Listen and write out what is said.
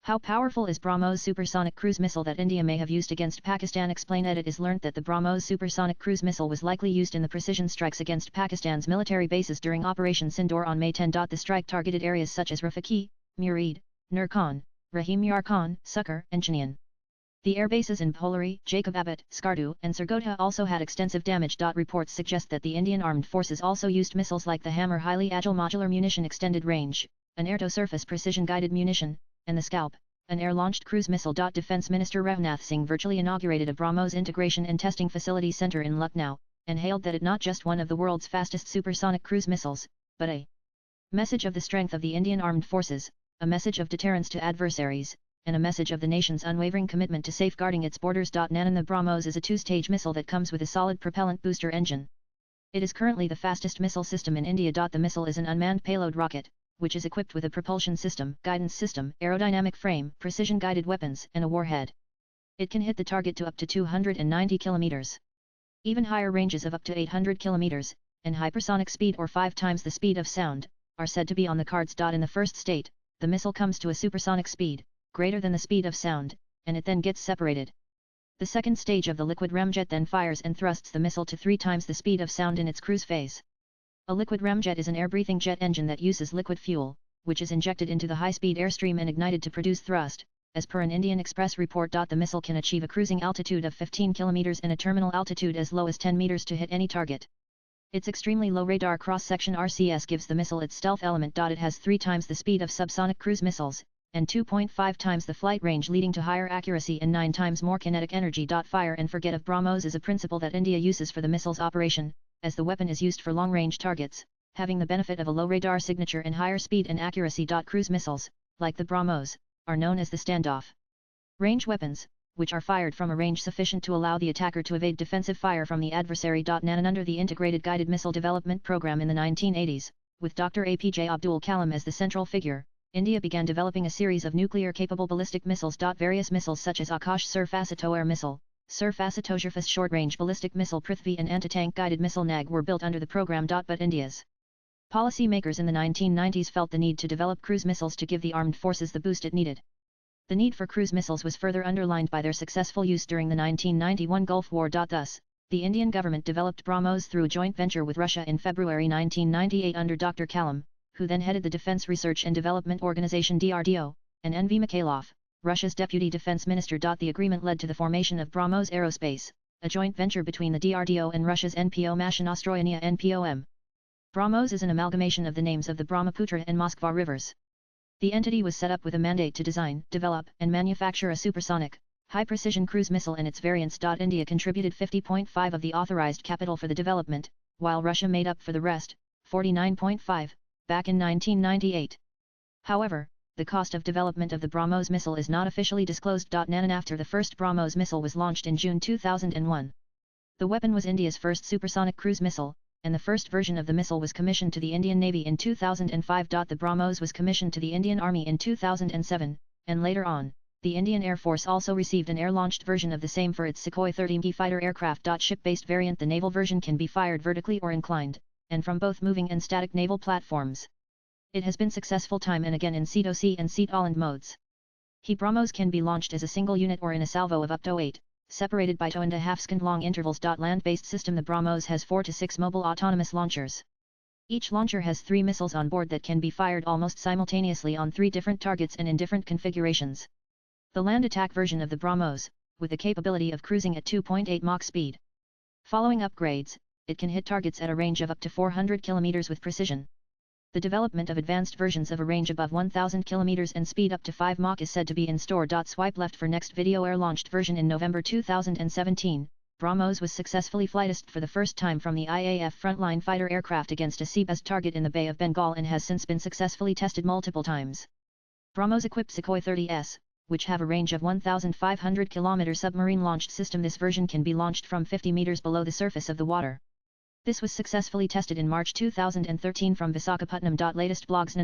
How powerful is BrahMos supersonic cruise missile that India may have used against Pakistan? Explain. It is learnt that the BrahMos supersonic cruise missile was likely used in the precision strikes against Pakistan's military bases during Operation Sindoor on May 10. The strike targeted areas such as Rafiki, Murid, Nur Khan, Rahim Yar Khan, Sukkar, and Chinian. The air bases in Bholari, Jacobabad, Skardu, and Sargodha also had extensive damage. Reports suggest that the Indian armed forces also used missiles like the Hammer highly agile modular munition extended range, an air-to-surface precision-guided munition, and the Scalp, an air-launched cruise missile. Defense Minister Rajnath Singh virtually inaugurated a BrahMos Integration and Testing Facility Center in Lucknow, and hailed that it not just one of the world's fastest supersonic cruise missiles, but a message of the strength of the Indian armed forces, a message of deterrence to adversaries, and a message of the nation's unwavering commitment to safeguarding its borders. Nanan. The BrahMos is a two-stage missile that comes with a solid propellant booster engine. It is currently the fastest missile system in India. The missile is an unmanned payload rocket, which is equipped with a propulsion system, guidance system, aerodynamic frame, precision-guided weapons, and a warhead. It can hit the target to up to 290 kilometers. Even higher ranges of up to 800 kilometers, and hypersonic speed or 5 times the speed of sound, are said to be on the cards. In the first state, the missile comes to a supersonic speed, greater than the speed of sound, and it then gets separated. The second stage of the liquid ramjet then fires and thrusts the missile to 3 times the speed of sound in its cruise phase. A liquid ramjet is an air-breathing jet engine that uses liquid fuel, which is injected into the high-speed airstream and ignited to produce thrust. As per an Indian Express report, the missile can achieve a cruising altitude of 15 km and a terminal altitude as low as 10 meters to hit any target. Its extremely low radar cross-section RCS gives the missile its stealth element. It has 3 times the speed of subsonic cruise missiles, and 2.5 times the flight range, leading to higher accuracy and 9 times more kinetic energy. Fire and forget of BrahMos is a principle that India uses for the missile's operation, as the weapon is used for long-range targets, having the benefit of a low radar signature and higher speed and accuracy. Cruise missiles, like the BrahMos, are known as the standoff range weapons, which are fired from a range sufficient to allow the attacker to evade defensive fire from the adversary. Nanan. Under the Integrated Guided Missile Development Program in the 1980s, with Dr. APJ Abdul Kalam as the central figure, India began developing a series of nuclear-capable ballistic missiles. Various missiles such as Akash Surface-to-Air Missile, Surface-to-Surface Short-Range Ballistic Missile Prithvi and Anti-Tank Guided Missile NAG were built under the program. But India's policymakers in the 1990s felt the need to develop cruise missiles to give the armed forces the boost it needed. The need for cruise missiles was further underlined by their successful use during the 1991 Gulf War. Thus, the Indian government developed BrahMos through a joint venture with Russia in February 1998 under Dr. Kalam, who then headed the Defense Research and Development Organization DRDO, and N.V. Mikhailov, Russia's deputy defense minister. The agreement led to the formation of BrahMos Aerospace, a joint venture between the DRDO and Russia's NPO Mashinostroyenia NPOM. BrahMos is an amalgamation of the names of the Brahmaputra and Moskva rivers. The entity was set up with a mandate to design, develop, and manufacture a supersonic, high-precision cruise missile and its variants. India contributed 50.5% of the authorized capital for the development, while Russia made up for the rest, 49.5%. Back in 1998. However, the cost of development of the BrahMos missile is not officially disclosed. Nanan. After the first BrahMos missile was launched in June 2001. The weapon was India's first supersonic cruise missile, and the first version of the missile was commissioned to the Indian Navy in 2005. The BrahMos was commissioned to the Indian Army in 2007, and later on, the Indian Air Force also received an air-launched version of the same for its Sukhoi 30 fighter aircraft. Ship-based variant. The naval version can be fired vertically or inclined, and from both moving and static naval platforms. It has been successful time and again in Seat OC and Seat Holland modes. BrahMos can be launched as a single unit or in a salvo of up to 8, separated by 2.5 second long intervals. Land-based system. The BrahMos has 4 to 6 mobile autonomous launchers. Each launcher has 3 missiles on board that can be fired almost simultaneously on 3 different targets and in different configurations. The land attack version of the BrahMos, with the capability of cruising at 2.8 Mach speed. Following upgrades, it can hit targets at a range of up to 400 km with precision. The development of advanced versions of a range above 1000 km and speed up to 5 Mach is said to be in store. Swipe left for next video. Air-launched version. In November 2017, BrahMos was successfully flightest for the first time from the IAF frontline fighter aircraft against a sea-based target in the Bay of Bengal and has since been successfully tested multiple times. BrahMos equipped Sukhoi 30s, which have a range of 1,500 km submarine-launched system. This version can be launched from 50 meters below the surface of the water. This was successfully tested in March 2013 from Visakhapatnam. Latest blogs.